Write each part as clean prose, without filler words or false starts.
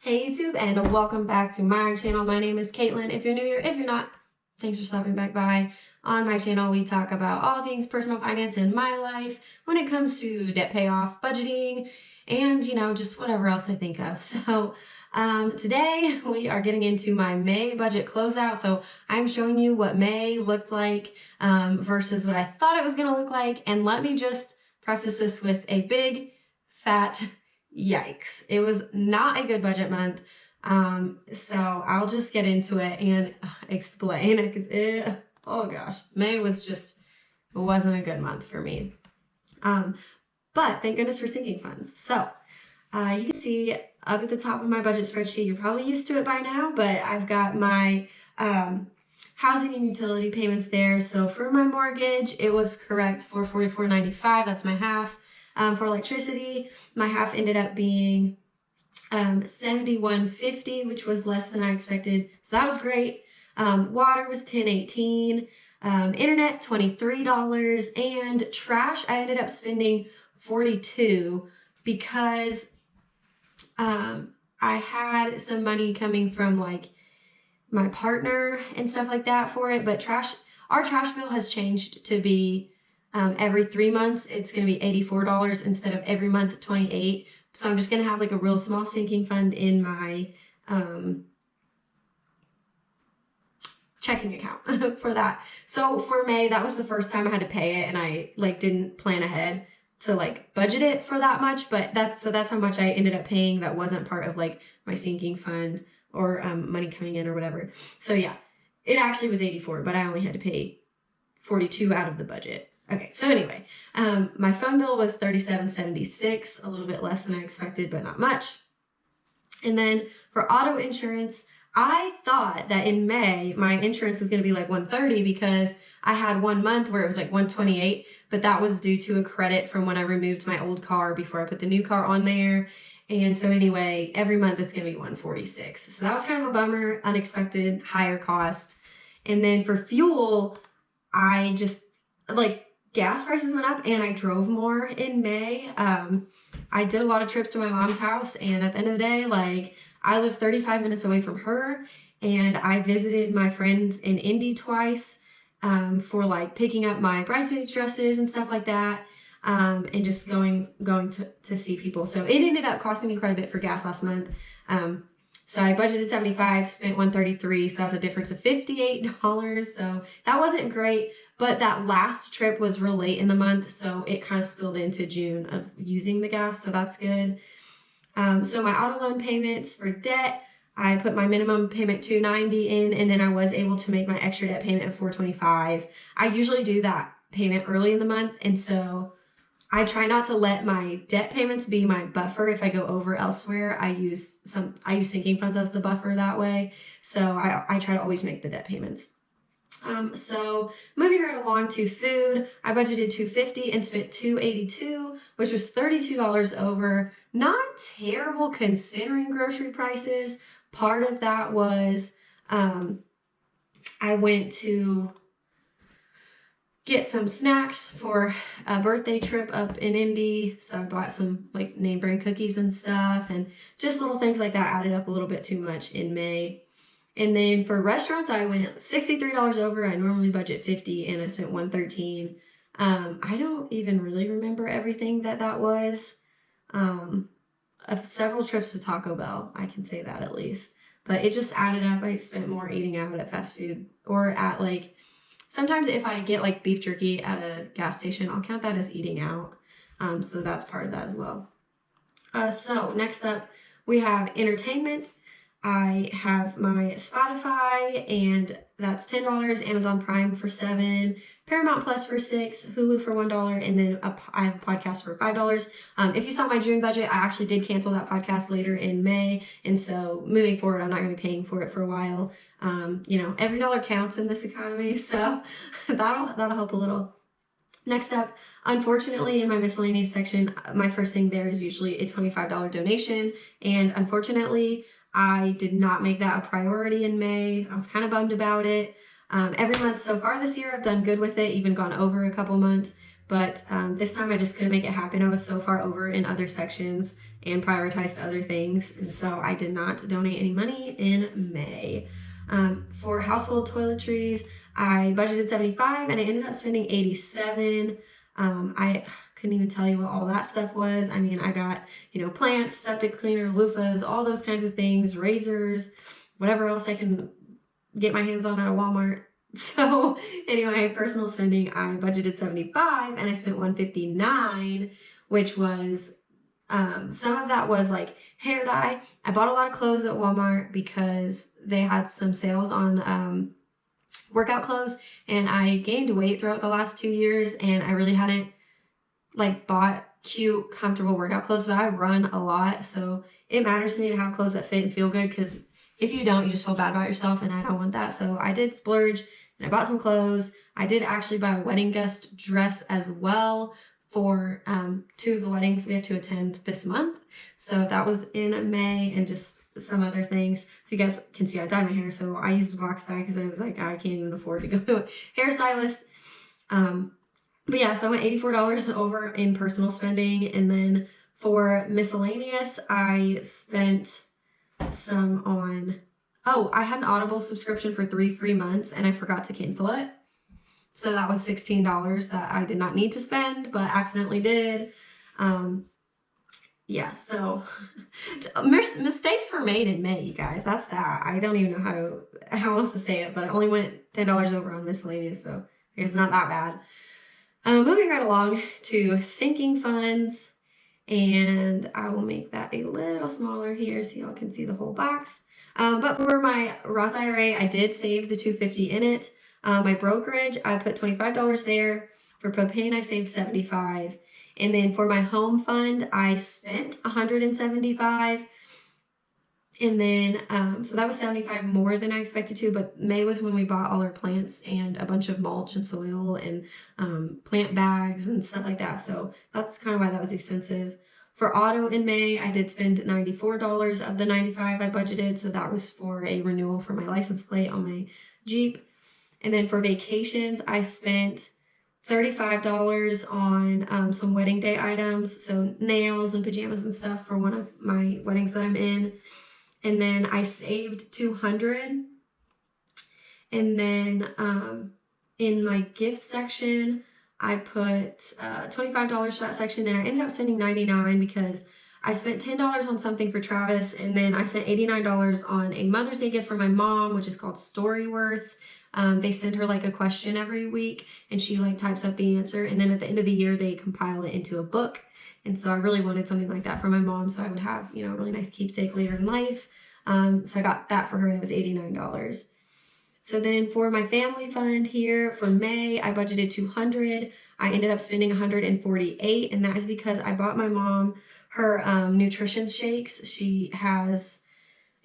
Hey YouTube, and welcome back to my channel. My name is Caitlin. If you're new here, if you're not, thanks for stopping back by. On my channel, we talk about all things personal finance in my life when it comes to debt payoff, budgeting, and just whatever else I think of. So today we are getting into my May budget closeout. So I'm showing you what May looked like versus what I thought it was going to look like. And let me just preface this with a big fat yikes. It was not a good budget month. So I'll just get into it and explain it because oh gosh, May wasn't a good month for me. But thank goodness for sinking funds. So you can see up at the top of my budget spreadsheet, you're probably used to it by now, but I've got my housing and utility payments there. So for my mortgage, it was correct for $44.95. That's my half. For electricity, my half ended up being $71.50, which was less than I expected. So that was great. Water was $10.18. Internet, $23. And trash, I ended up spending $42 because I had some money coming from like my partner and stuff like that for it. But our trash bill has changed to be every 3 months, it's going to be $84 instead of every month at $28. So I'm just going to have like a real small sinking fund in my checking account for that. So for May, that was the first time I had to pay it, and I didn't plan ahead to budget it for that much, but that's how much I ended up paying that wasn't part of my sinking fund or money coming in or whatever. So yeah, it actually was 84, but I only had to pay 42 out of the budget. Okay, so anyway, my phone bill was $37.76, a little bit less than I expected, but not much. And then for auto insurance, I thought that in May, my insurance was going to be $130 because I had 1 month where it was $128, but that was due to a credit from when I removed my old car before I put the new car on there. And so anyway, every month it's going to be $146. So that was kind of a bummer, unexpected, higher cost. And then for fuel, I just gas prices went up and I drove more in May. I did a lot of trips to my mom's house, and at the end of the day, I live 35 minutes away from her, and I visited my friends in Indy twice for picking up my bridesmaids dresses and stuff like that, and just going to see people. So it ended up costing me quite a bit for gas last month. So I budgeted $75, spent $133, so that's a difference of $58. So that wasn't great, but that last trip was real late in the month, so it kind of spilled into June of using the gas, so that's good. So my auto loan payments for debt, I put my minimum payment $290 in, and then I was able to make my extra debt payment of $425. I usually do that payment early in the month, and so I try not to let my debt payments be my buffer. If I go over elsewhere, I use sinking funds as the buffer that way. So I try to always make the debt payments. So moving right along to food, I budgeted $250 and spent $282, which was $32 over. Not terrible considering grocery prices. Part of that was I went to get some snacks for a birthday trip up in Indy. So I bought some name brand cookies and stuff, and just little things like that added up a little bit too much in May. And then for restaurants, I went $63 over. I normally budget $50 and I spent $113. I don't even really remember everything that was. Of several trips to Taco Bell, I can say that at least. But it just added up. I spent more eating out at fast food or at sometimes if I get beef jerky at a gas station, I'll count that as eating out. So that's part of that as well. So next up, we have entertainment. I have my Spotify, and that's $10, Amazon Prime for $7, Paramount Plus for $6, Hulu for $1, and then I have a podcast for $5. If you saw my June budget, I actually did cancel that podcast later in May, and so moving forward, I'm not going to be paying for it for a while. Every dollar counts in this economy, so that'll help a little. Next up, unfortunately, in my miscellaneous section, my first thing there is usually a $25 donation, and unfortunately, I did not make that a priority in May. I was kind of bummed about it. Every month so far this year, I've done good with it, even gone over a couple months. But this time I just couldn't make it happen. I was so far over in other sections and prioritized other things. And so I did not donate any money in May. For household toiletries, I budgeted 75 and I ended up spending 87. I couldn't even tell you what all that stuff was. I mean, I got, plants, septic cleaner, loofahs, all those kinds of things, razors, whatever else I can get my hands on at a Walmart. So anyway, personal spending, I budgeted 75 and I spent 159, which was, some of that was like hair dye. I bought a lot of clothes at Walmart because they had some sales on, workout clothes, and I gained weight throughout the last 2 years, and I really hadn't like bought cute, comfortable workout clothes, but I run a lot, so it matters to me to have clothes that fit and feel good, because if you don't, you just feel bad about yourself, and I don't want that. So I did splurge and I bought some clothes. I did actually buy a wedding guest dress as well for 2 of the weddings we have to attend this month. So that was in May, and just some other things. So you guys can see I dyed my hair. So I used a box dye because I was like, I can't even afford to go to a hairstylist. But yeah, so I went $84 over in personal spending. And then for miscellaneous, I spent some on, I had an Audible subscription for 3 free months and I forgot to cancel it. So that was $16 that I did not need to spend, but accidentally did. Yeah, so mistakes were made in May, you guys. That's that. I don't even know how else to say it, but I only went $10 over on miscellaneous, so I guess it's not that bad. Moving right along to sinking funds, and I will make that a little smaller here so y'all can see the whole box. But for my Roth IRA, I did save the $250 in it. My brokerage, I put $25 there. For propane, I saved $75. And then for my home fund, I spent $175. And then, so that was $75 more than I expected to, but May was when we bought all our plants and a bunch of mulch and soil and plant bags and stuff like that. So that's kind of why that was expensive. For auto in May, I did spend $94 of the $95 I budgeted. So that was for a renewal for my license plate on my Jeep. And then for vacations, I spent $35 on some wedding day items. So nails and pajamas and stuff for one of my weddings that I'm in. And then I saved $200. And then in my gift section, I put $25 for that section, and I ended up spending $99 because I spent $10 on something for Travis, and then I spent $89 on a Mother's Day gift for my mom, which is called Storyworth. They send her like a question every week, and she like types up the answer, and then at the end of the year they compile it into a book. And so I really wanted something like that for my mom, so I would have, a really nice keepsake later in life. So I got that for her, and it was $89. So then for my family fund here for May, I budgeted $200. I ended up spending $148, and that is because I bought my mom her nutrition shakes. She has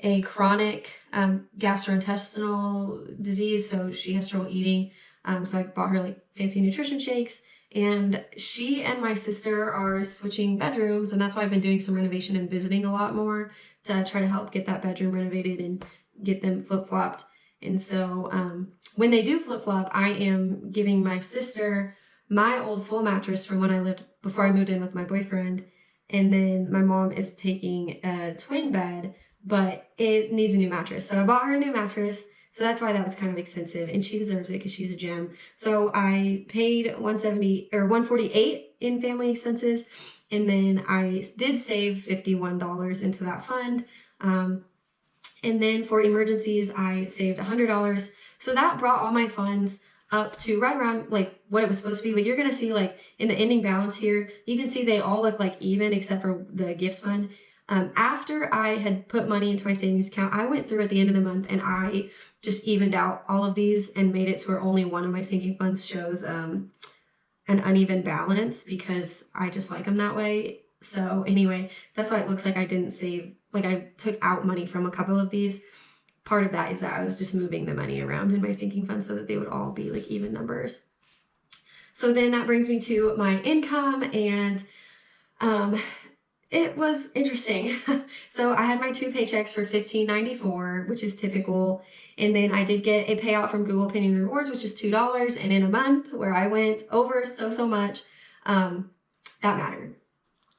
a chronic gastrointestinal disease, so she has trouble eating. So I bought her like fancy nutrition shakes, and she and my sister are switching bedrooms, and that's why I've been doing some renovation and visiting a lot more to try to help get that bedroom renovated and get them flip-flopped. And so when they do flip-flop, I am giving my sister my old full mattress from when I lived before I moved in with my boyfriend, and then my mom is taking a twin bed, but it needs a new mattress. So I bought her a new mattress. So that's why that was kind of expensive, and she deserves it because she's a gem. So I paid $148 in family expenses, and then I did save $51 into that fund. And then for emergencies, I saved $100. So that brought all my funds up to right around like what it was supposed to be. But you're going to see like in the ending balance here, you can see they all look like even except for the gifts fund. After I had put money into my savings account, I went through at the end of the month and I just evened out all of these and made it to where only one of my sinking funds shows an uneven balance because I just like them that way. So anyway, that's why it looks like I didn't save, like I took out money from a couple of these. Part of that is that I was just moving the money around in my sinking fund so that they would all be like even numbers. So then that brings me to my income, and it was interesting. So I had my 2 paychecks for $15.94, which is typical. And then I did get a payout from Google Opinion Rewards, which is $2. And in a month where I went over so much, that mattered.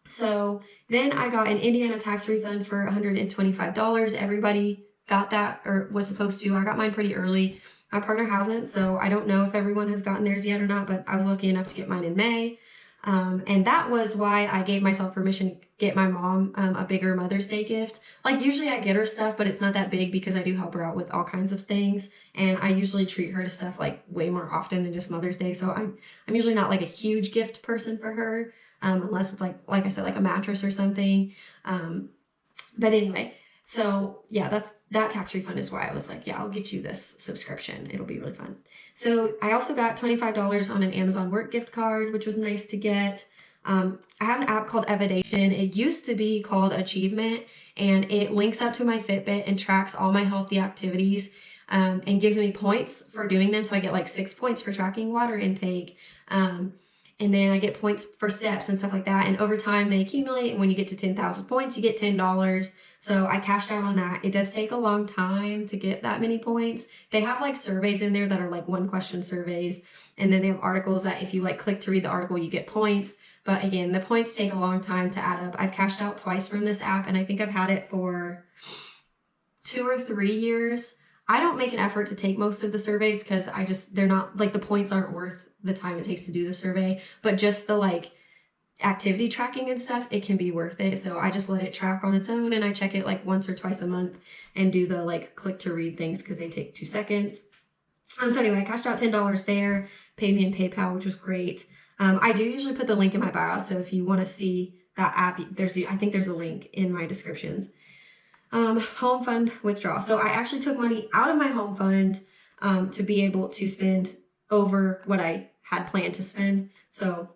So then I got an Indiana tax refund for $125. Everybody got that or was supposed to. I got mine pretty early. My partner hasn't, so I don't know if everyone has gotten theirs yet or not, but I was lucky enough to get mine in May. And that was why I gave myself permission to get my mom a bigger Mother's Day gift. Like usually I get her stuff, but it's not that big because I do help her out with all kinds of things. And I usually treat her to stuff like way more often than just Mother's Day. So I'm usually not like a huge gift person for her, unless it's like I said, like a mattress or something. But anyway, so yeah, that tax refund is why I was like, yeah, I'll get you this subscription. It'll be really fun. So I also got $25 on an Amazon work gift card, which was nice to get. I have an app called Evidation. It used to be called Achievement, and it links up to my Fitbit and tracks all my healthy activities, and gives me points for doing them. So I get like 6 points for tracking water intake. And then I get points for steps and stuff like that. And over time they accumulate. And when you get to 10,000 points, you get $10. So I cashed out on that. It does take a long time to get that many points. They have like surveys in there that are like 1-question surveys. And then they have articles that if you like click to read the article, you get points. But again, the points take a long time to add up. I've cashed out twice from this app, and I think I've had it for 2 or 3 years. I don't make an effort to take most of the surveys because they're not like the points aren't worth the time it takes to do the survey, but just the like activity tracking and stuff, it can be worth it. So I just let it track on its own, and I check it like once or twice a month and do the like click to read things because they take 2 seconds. So anyway, I cashed out $10 there, paid me in PayPal, which was great. I do usually put the link in my bio, so if you want to see that app, I think there's a link in my descriptions. Home fund withdrawal. So I actually took money out of my home fund to be able to spend over what I had planned to spend. So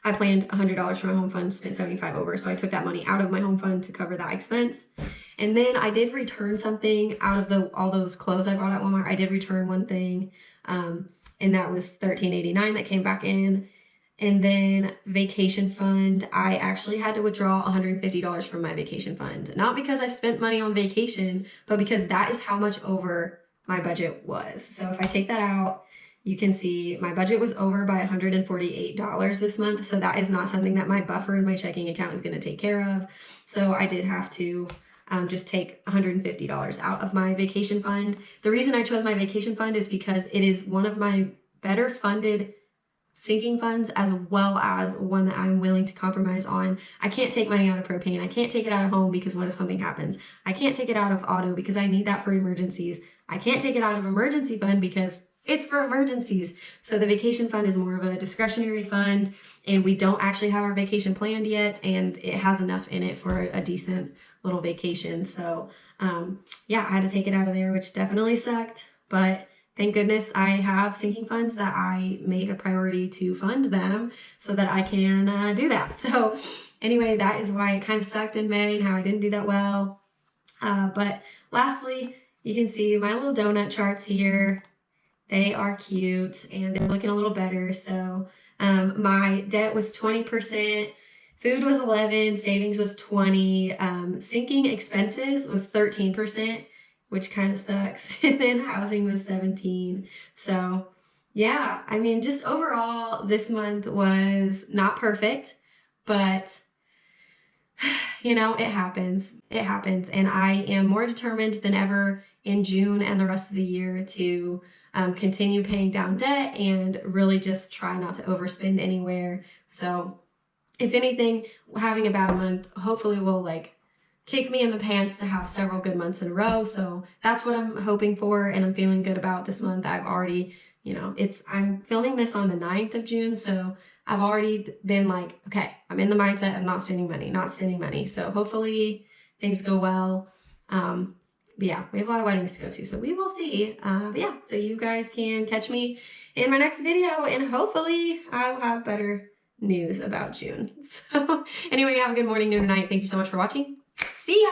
I planned $100 for my home fund, spent $75 over. So I took that money out of my home fund to cover that expense. And then I did return something out of all those clothes I bought at Walmart. I did return one thing, and that was $13.89 that came back in. And then vacation fund, I actually had to withdraw $150 from my vacation fund. Not because I spent money on vacation, but because that is how much over my budget was. So if I take that out, you can see my budget was over by $148 this month. So that is not something that my buffer in my checking account is going to take care of. So I did have to just take $150 out of my vacation fund. The reason I chose my vacation fund is because it is one of my better funded sinking funds, as well as one that I'm willing to compromise on. I can't take money out of propane. I can't take it out of home because what if something happens? I can't take it out of auto because I need that for emergencies. I can't take it out of emergency fund because it's for emergencies. So the vacation fund is more of a discretionary fund, and we don't actually have our vacation planned yet, and it has enough in it for a decent little vacation. So yeah, I had to take it out of there, which definitely sucked, but thank goodness I have sinking funds that I make a priority to fund them so that I can do that. So anyway, that is why it kind of sucked in May and how I didn't do that well. But lastly, you can see my little donut charts here. They are cute and they're looking a little better. So my debt was 20%, food was 11%, savings was 20%, sinking expenses was 13%, which kind of sucks. And then housing was 17%. So yeah, I mean, just overall, this month was not perfect, but you know, it happens. It happens. And I am more determined than ever in June and the rest of the year to continue paying down debt and really just try not to overspend anywhere. So if anything, having a bad month hopefully will like kick me in the pants to have several good months in a row. So that's what I'm hoping for, and I'm feeling good about this month. I've already, you know, I'm filming this on the 9th of June, so I've already been like, okay, I'm in the mindset of not spending money. So hopefully things go well. But yeah, we have a lot of weddings to go to, so we will see. But yeah, so you guys can catch me in my next video, and hopefully I'll have better news about June. So anyway, have a good morning, noon, and night. Thank you so much for watching. See ya!